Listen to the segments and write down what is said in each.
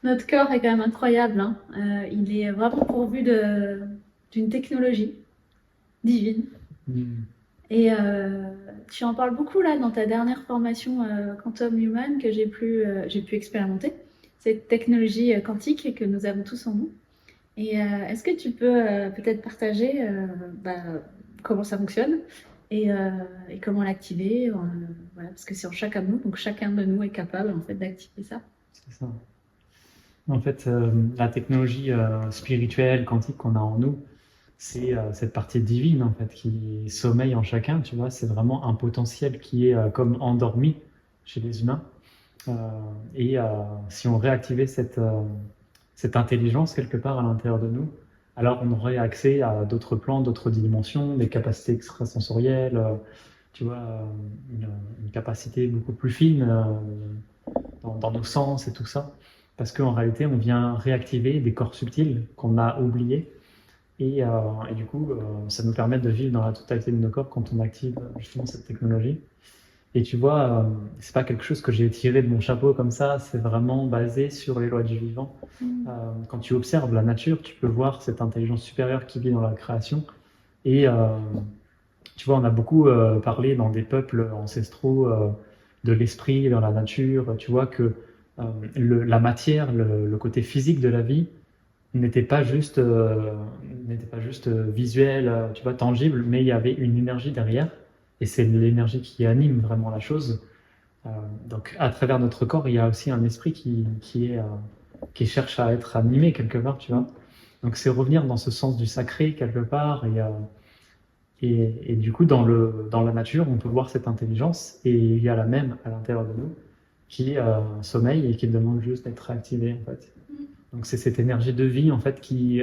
Notre corps est quand même incroyable, hein. Il est vraiment pourvu d'une technologie divine. Hmm. Et tu en parles beaucoup là dans ta dernière formation Quantum Human que j'ai pu expérimenter, cette technologie quantique que nous avons tous en nous. Et est-ce que tu peux peut-être partager comment ça fonctionne et, euh, et comment l'activer voilà, parce que c'est en chacun de nous, donc chacun de nous est capable en fait d'activer ça. C'est ça. En fait, la technologie spirituelle, quantique qu'on a en nous, c'est cette partie divine en fait qui sommeille en chacun. Tu vois, c'est vraiment un potentiel qui est comme endormi chez les humains. Euh, et si on réactivait cette intelligence quelque part à l'intérieur de nous, alors on aurait accès à d'autres plans, d'autres dimensions, des capacités extrasensorielles, tu vois, une capacité beaucoup plus fine dans nos sens et tout ça. Parce qu'en réalité, on vient réactiver des corps subtils qu'on a oubliés. Et du coup, ça nous permet de vivre dans la totalité de nos corps quand on active justement cette technologie. Et tu vois, c'est pas quelque chose que j'ai tiré de mon chapeau comme ça, c'est vraiment basé sur les lois du vivant. Mm. Quand tu observes la nature, tu peux voir cette intelligence supérieure qui vit dans la création. Et tu vois, on a beaucoup parlé dans des peuples ancestraux de l'esprit, dans la nature. Tu vois que euh, la matière, le côté physique de la vie n'était pas juste, visuel, tu vois, tangible, mais il y avait une énergie derrière. Et c'est l'énergie qui anime vraiment la chose. Euh, donc, à travers notre corps, il y a aussi un esprit qui cherche à être animé quelque part, tu vois. Donc, c'est revenir dans ce sens du sacré quelque part. Et du coup, dans la nature, on peut voir cette intelligence et il y a la même à l'intérieur de nous qui sommeille et qui demande juste d'être activée, en fait. Donc, c'est cette énergie de vie, en fait, qui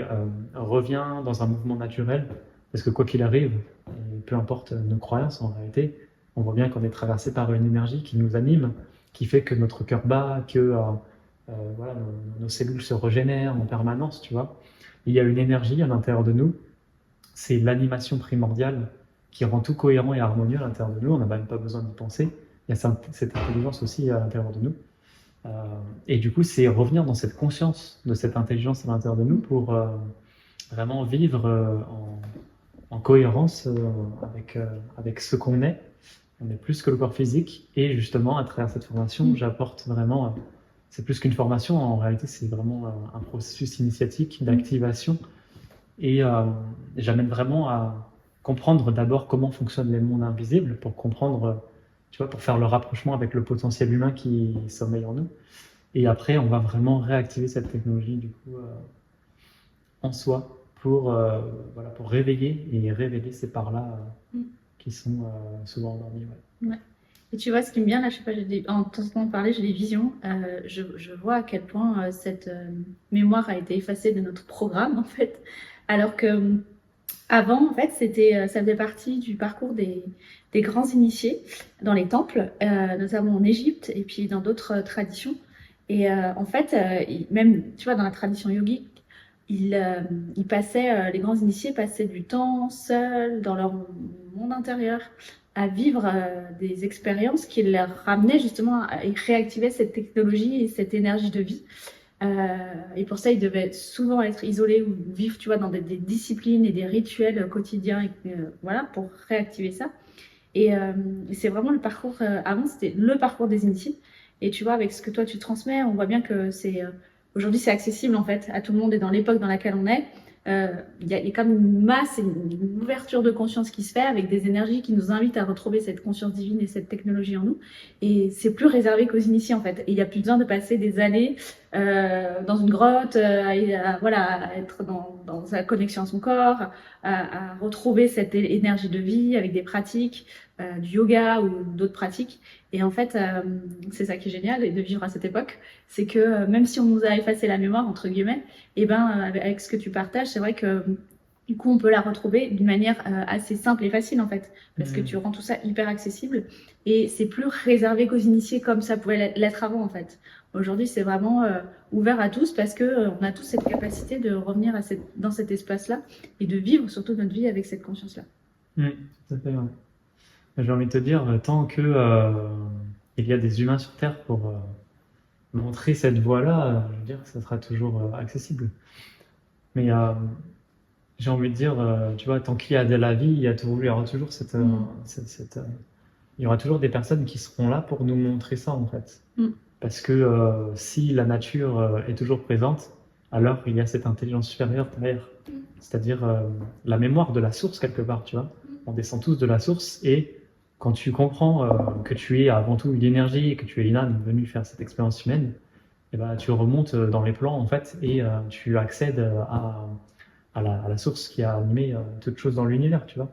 revient dans un mouvement naturel. Parce que quoi qu'il arrive, et peu importe nos croyances en réalité, on voit bien qu'on est traversé par une énergie qui nous anime, qui fait que notre cœur bat, que voilà, nos cellules se régénèrent en permanence, tu vois. Il y a une énergie à l'intérieur de nous, c'est l'animation primordiale qui rend tout cohérent et harmonieux à l'intérieur de nous. On n'a même pas besoin d'y penser. Il y a cette intelligence aussi à l'intérieur de nous. Euh, et du coup, c'est revenir dans cette conscience de cette intelligence à l'intérieur de nous pour vraiment vivre en cohérence avec ce qu'on est. On est plus que le corps physique. Et justement, à travers cette formation, Mm. j'apporte vraiment. C'est plus qu'une formation, en réalité, c'est vraiment un processus initiatique Mm. d'activation. Et j'amène vraiment à comprendre d'abord comment fonctionnent les mondes invisibles pour comprendre, tu vois, pour faire le rapprochement avec le potentiel humain qui sommeille en nous. Et après, on va vraiment réactiver cette technologie du coup en soi pour, voilà, pour réveiller et révéler ces parts-là Mm. qui sont souvent endormies. Ouais. Ouais. Et tu vois, ce qui me vient là, je sais pas, en t'entendant parler, j'ai des visions. Je vois à quel point cette mémoire a été effacée de notre programme, en fait. Alors que avant, en fait, ça faisait partie du parcours des grands initiés dans les temples, notamment en Égypte et puis dans d'autres traditions. Et en fait, même, tu vois, dans la tradition yogique, ils, euh, les grands initiés passaient du temps seuls dans leur monde intérieur à vivre des expériences qui leur ramenaient justement à réactiver cette technologie et cette énergie de vie. Et pour ça, ils devaient souvent être isolés ou vivre, tu vois, dans des disciplines et des rituels quotidiens, voilà, pour réactiver ça. Et c'est vraiment le parcours, avant, c'était le parcours des initiés. Et tu vois, avec ce que toi tu transmets, on voit bien que aujourd'hui, c'est accessible en fait à tout le monde et dans l'époque dans laquelle on est. Il y a comme une masse et une ouverture de conscience qui se fait avec des énergies qui nous invitent à retrouver cette conscience divine et cette technologie en nous. Et c'est plus réservé qu'aux initiés en fait. Et il n'y a plus besoin de passer des années dans une grotte, voilà, à être dans sa connexion à son corps, à retrouver cette énergie de vie avec des pratiques du yoga ou d'autres pratiques. Et en fait, c'est ça qui est génial de vivre à cette époque, c'est que même si on nous a effacé la mémoire, entre guillemets, et ben, avec ce que tu partages, c'est vrai que du coup, on peut la retrouver d'une manière assez simple et facile, en fait, parce que tu Mm. rends tout ça hyper accessible et c'est plus réservé qu'aux initiés comme ça pouvait l'être avant, en fait. Aujourd'hui, c'est vraiment ouvert à tous parce que on a tous cette capacité de revenir dans cet espace-là et de vivre surtout notre vie avec cette conscience-là. Mm. Tout à fait, ouais. J'ai envie de te dire, tant que il y a des humains sur Terre montrer cette voie-là, je veux dire, ça sera toujours accessible. Mais j'ai envie de dire, tu vois, tant qu'il y a de la vie, il y aura toujours il y aura toujours des personnes qui seront là pour nous montrer ça, en fait. Mm. Parce que si la nature est toujours présente, alors il y a cette intelligence supérieure derrière. C'est-à-dire la mémoire de la source, quelque part, tu vois. On descend tous de la source et quand tu comprends que tu es avant tout une énergie et que tu es une âme venue faire cette expérience humaine, eh ben, tu remontes dans les plans, en fait, et tu accèdes à la source qui a animé toute chose dans l'univers, tu vois.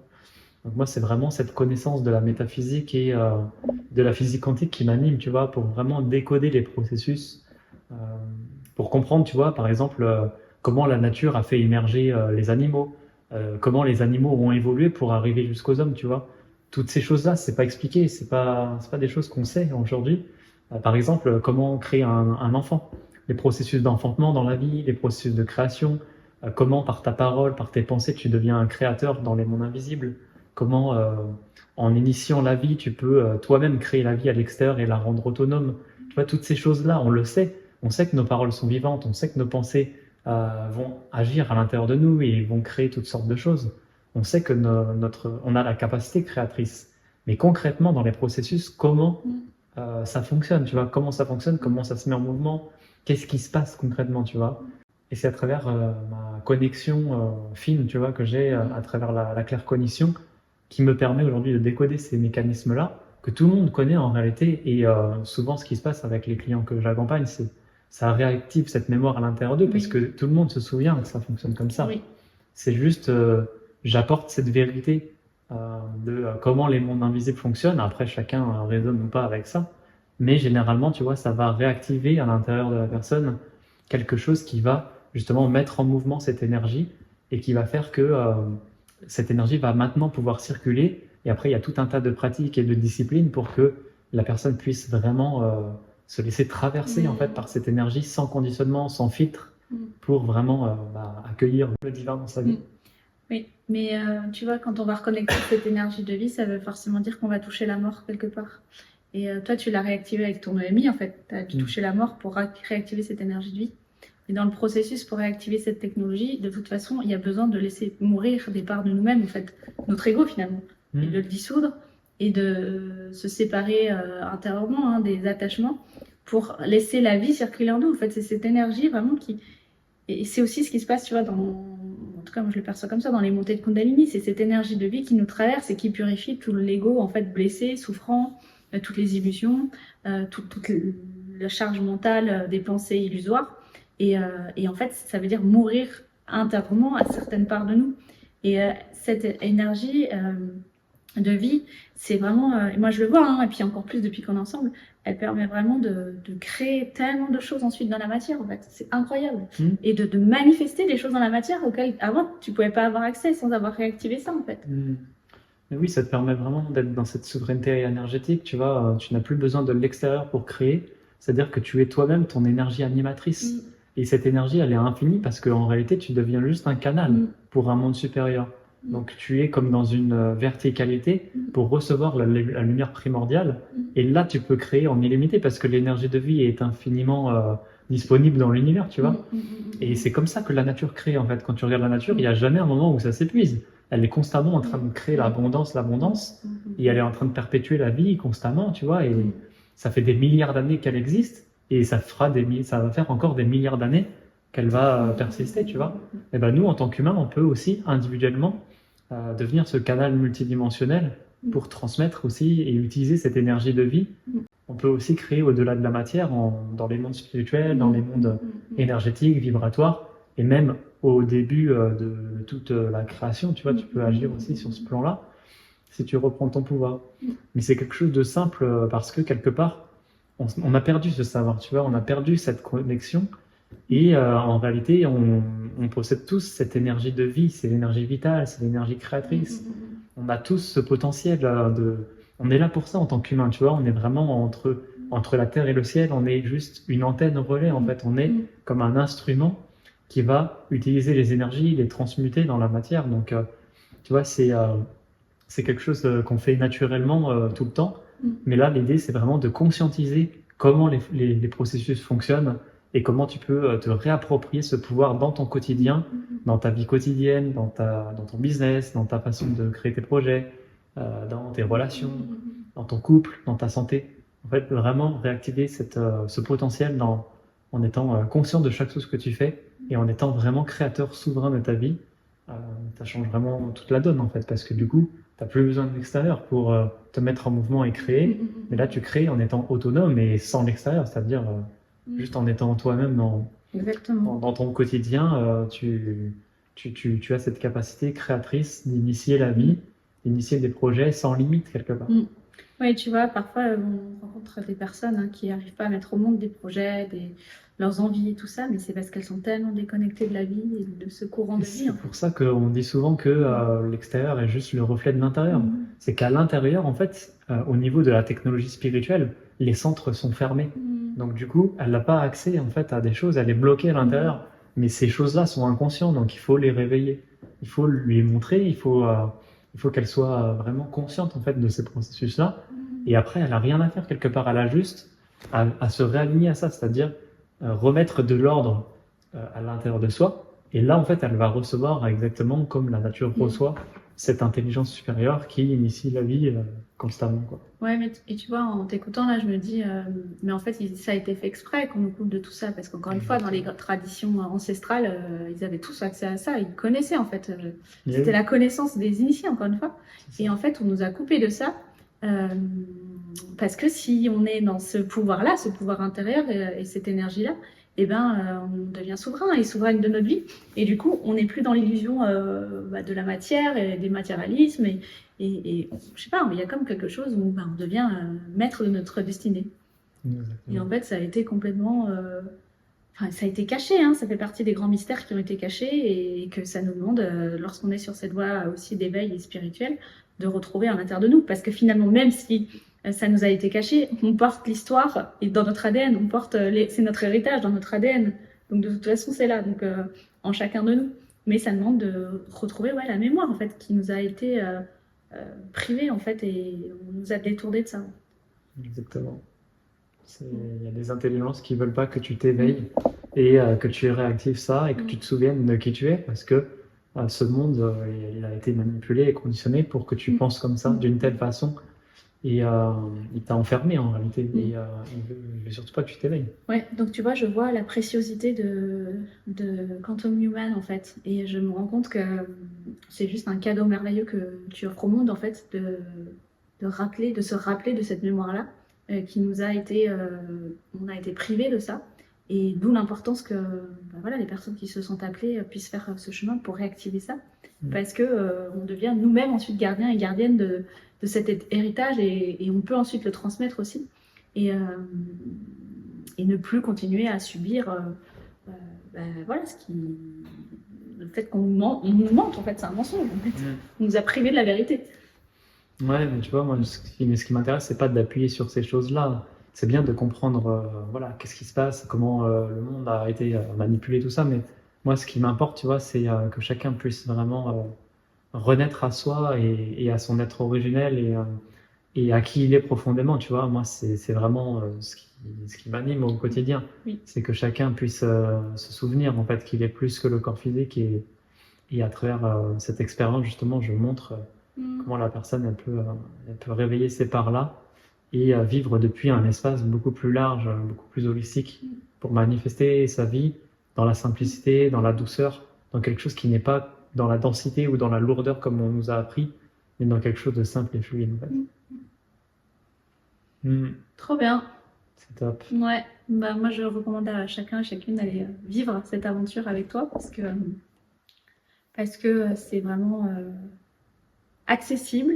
Donc moi, c'est vraiment cette connaissance de la métaphysique et de la physique quantique qui m'anime, tu vois, pour vraiment décoder les processus, euh, pour comprendre, tu vois, par exemple, comment la nature a fait émerger les animaux, comment les animaux ont évolué pour arriver jusqu'aux hommes, tu vois. Toutes ces choses-là, c'est pas expliqué, c'est pas des choses qu'on sait aujourd'hui. Par exemple, comment créer un enfant, les processus d'enfantement dans la vie, les processus de création, comment par ta parole, par tes pensées, tu deviens un créateur dans les mondes invisibles. Comment, en initiant la vie, tu peux toi-même créer la vie à l'extérieur et la rendre autonome. Tu vois, toutes ces choses-là, on le sait. On sait que nos paroles sont vivantes, on sait que nos pensées vont agir à l'intérieur de nous et vont créer toutes sortes de choses. On sait que on a la capacité créatrice. Mais concrètement, dans les processus, comment ça fonctionne, tu vois? Comment ça fonctionne, comment ça se met en mouvement, qu'est-ce qui se passe concrètement, tu vois? Et c'est à travers ma connexion fine, tu vois, que j'ai à travers la claircognition qui me permet aujourd'hui de décoder ces mécanismes-là, que tout le monde connaît en réalité. Et souvent, ce qui se passe avec les clients que j'accompagne, c'est ça réactive cette mémoire à l'intérieur d'eux, parce Oui. que tout le monde se souvient que ça fonctionne comme ça. Oui. C'est juste, j'apporte cette vérité de comment les mondes invisibles fonctionnent. Après, chacun raisonne ou pas avec ça. Mais généralement, tu vois, ça va réactiver à l'intérieur de la personne quelque chose qui va justement mettre en mouvement cette énergie et qui va faire que cette énergie va maintenant pouvoir circuler. Et après, il y a tout un tas de pratiques et de disciplines pour que la personne puisse vraiment se laisser traverser en fait par cette énergie sans conditionnement, sans filtre, pour vraiment accueillir le divin dans sa vie. Oui, mais tu vois, quand on va reconnecter cette énergie de vie, ça veut forcément dire qu'on va toucher la mort quelque part. Et toi, tu l'as réactivé avec ton EMI, en fait. Tu as touché la mort pour réactiver cette énergie de vie. Et dans le processus pour réactiver cette technologie, de toute façon, il y a besoin de laisser mourir des parts de nous-mêmes, en fait, notre ego finalement, et de le dissoudre et de se séparer intérieurement des attachements pour laisser la vie circuler en nous. En fait, c'est cette énergie vraiment qui... Et c'est aussi ce qui se passe, tu vois, en tout cas, moi je le perçois comme ça, dans les montées de Kundalini, c'est cette énergie de vie qui nous traverse et qui purifie tout l'ego, en fait, blessé, souffrant, toutes les illusions, toute la charge mentale des pensées illusoires. Et en fait, ça veut dire mourir intérieurement à certaines parts de nous. Et cette énergie de vie, c'est vraiment, moi je le vois, et puis encore plus depuis qu'on est ensemble, elle permet vraiment de créer tellement de choses ensuite dans la matière, en fait. C'est incroyable. Et de manifester des choses dans la matière auxquelles avant tu pouvais pas avoir accès sans avoir réactivé ça, en fait. Mais oui, ça te permet vraiment d'être dans cette souveraineté énergétique, tu vois, tu n'as plus besoin de l'extérieur pour créer, c'est-à-dire que tu es toi-même ton énergie animatrice. Et cette énergie, elle est infinie parce qu'en réalité, tu deviens juste un canal pour un monde supérieur. Donc tu es comme dans une verticalité pour recevoir la lumière primordiale. Et là, tu peux créer en illimité parce que l'énergie de vie est infiniment disponible dans l'univers, tu vois. Et c'est comme ça que la nature crée, en fait. Quand tu regardes la nature, il n'y a jamais un moment où ça s'épuise. Elle est constamment en train de créer l'abondance, et elle est en train de perpétuer la vie constamment, tu vois. Et ça fait des milliards d'années qu'elle existe. Et ça va faire encore des milliards d'années qu'elle va persister, tu vois. Et ben nous, en tant qu'humains, on peut aussi individuellement devenir ce canal multidimensionnel pour transmettre aussi et utiliser cette énergie de vie. On peut aussi créer au-delà de la matière, dans les mondes spirituels, dans les mondes énergétiques, vibratoires, et même au début de toute la création, tu vois, tu peux agir aussi sur ce plan-là, si tu reprends ton pouvoir. Mais c'est quelque chose de simple parce que quelque part, on a perdu ce savoir, tu vois, on a perdu cette connexion. Et en réalité, on possède tous cette énergie de vie, c'est l'énergie vitale, c'est l'énergie créatrice. On a tous ce potentiel on est là pour ça en tant qu'humain, tu vois, on est vraiment entre la terre et le ciel, on est juste une antenne relais, en fait, on est comme un instrument qui va utiliser les énergies, les transmuter dans la matière. Donc, tu vois, c'est quelque chose qu'on fait naturellement tout le temps. Mais là, l'idée, c'est vraiment de conscientiser comment les processus fonctionnent et comment tu peux te réapproprier ce pouvoir dans ton quotidien, dans ta vie quotidienne, dans ton business, dans ta façon de créer tes projets, dans tes relations, dans ton couple, dans ta santé. En fait, vraiment réactiver ce potentiel en étant conscient de chaque chose que tu fais et en étant vraiment créateur souverain de ta vie. Ça change vraiment toute la donne en fait, parce que du coup, tu n'as plus besoin de l'extérieur pour te mettre en mouvement et créer. Mais là, tu crées en étant autonome et sans l'extérieur, c'est-à-dire juste en étant toi-même Exactement. dans ton quotidien, tu as cette capacité créatrice d'initier la vie, d'initier des projets sans limite quelque part. Oui, tu vois, parfois on rencontre des personnes qui n'arrivent pas à mettre au monde des projets, leurs envies et tout ça, mais c'est parce qu'elles sont tellement déconnectées de la vie et de ce courant de vie. C'est pour ça qu'on dit souvent que l'extérieur est juste le reflet de l'intérieur. C'est qu'à l'intérieur, en fait, au niveau de la technologie spirituelle, les centres sont fermés. Donc du coup, elle n'a pas accès en fait à des choses, elle est bloquée à l'intérieur. Mais ces choses-là sont inconscientes, donc il faut les réveiller. Il faut lui montrer, il faut qu'elle soit vraiment consciente en fait de ces processus-là. Et après, elle n'a rien à faire quelque part. Elle a juste à se réaligner à ça, c'est-à-dire remettre de l'ordre à l'intérieur de soi. Et là, en fait, elle va recevoir exactement comme la nature reçoit cette intelligence supérieure qui initie la vie constamment, quoi. Ouais, mais et tu vois, en t'écoutant là, je me dis, mais en fait, ça a été fait exprès qu'on nous coupe de tout ça, parce qu'encore une fois, dans les traditions ancestrales, ils avaient tous accès à ça, ils connaissaient en fait. C'était la connaissance des initiés, encore une fois. Et en fait, on nous a coupé de ça, parce que si on est dans ce pouvoir-là, ce pouvoir intérieur et cette énergie-là, eh ben, on devient souverain et souveraine de notre vie. Et du coup, on n'est plus dans l'illusion de la matière et des matérialismes. Et je sais pas, il y a comme quelque chose où on devient maître de notre destinée. Exactement. Et en fait, ça a été complètement... Enfin, ça a été caché, hein, ça fait partie des grands mystères qui ont été cachés et que ça nous demande, lorsqu'on est sur cette voie aussi d'éveil et spirituel, de retrouver à l'intérieur de nous. Parce que finalement, même si ça nous a été caché, on porte l'histoire et dans notre ADN, on porte c'est notre héritage dans notre ADN. Donc de toute façon, c'est là, donc en chacun de nous. Mais ça demande de retrouver la mémoire en fait qui nous a été privée en fait et on nous a détourné de ça. Exactement. Il y a des intelligences qui veulent pas que tu t'éveilles et que tu réactives ça et que tu te souviennes de qui tu es, parce que ce monde il a été manipulé et conditionné pour que tu penses comme ça d'une telle façon. Et il t'a enfermé en réalité. Et il veut surtout pas que tu t'éveilles. Ouais, donc tu vois, je vois la préciosité de Quantum Human en fait. Et je me rends compte que c'est juste un cadeau merveilleux que tu offres au monde en fait, de se rappeler de cette mémoire-là, qui nous a été, on a été privés de ça. Et d'où l'importance que voilà, les personnes qui se sont appelées puissent faire ce chemin pour réactiver ça. Parce que on devient nous-mêmes ensuite gardiens et gardiennes de cet héritage et on peut ensuite le transmettre aussi et ne plus continuer à subir voilà le fait qu'on nous mente en fait, c'est un mensonge en fait. On nous a privés de la vérité. Ouais, mais tu vois, moi ce qui m'intéresse, c'est pas d'appuyer sur ces choses-là, c'est bien de comprendre voilà, qu'est-ce qui se passe, comment le monde a été manipulé, tout ça, mais moi ce qui m'importe, tu vois, c'est que chacun puisse vraiment renaître à soi et à son être originel et à qui il est profondément, tu vois. Moi, c'est vraiment ce qui m'anime au quotidien. Oui. C'est que chacun puisse se souvenir, en fait, qu'il est plus que le corps physique et à travers cette expérience, justement, je montre comment la personne, elle peut réveiller ces parts-là et vivre depuis un espace beaucoup plus large, beaucoup plus holistique pour manifester sa vie dans la simplicité, dans la douceur, dans quelque chose qui n'est pas dans la densité ou dans la lourdeur comme on nous a appris, mais dans quelque chose de simple et fluide. En fait. Trop bien. C'est top. Ouais, bah moi je recommande à chacun et chacune d'aller vivre cette aventure avec toi parce que c'est vraiment accessible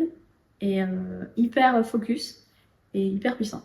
et hyper focus et hyper puissant.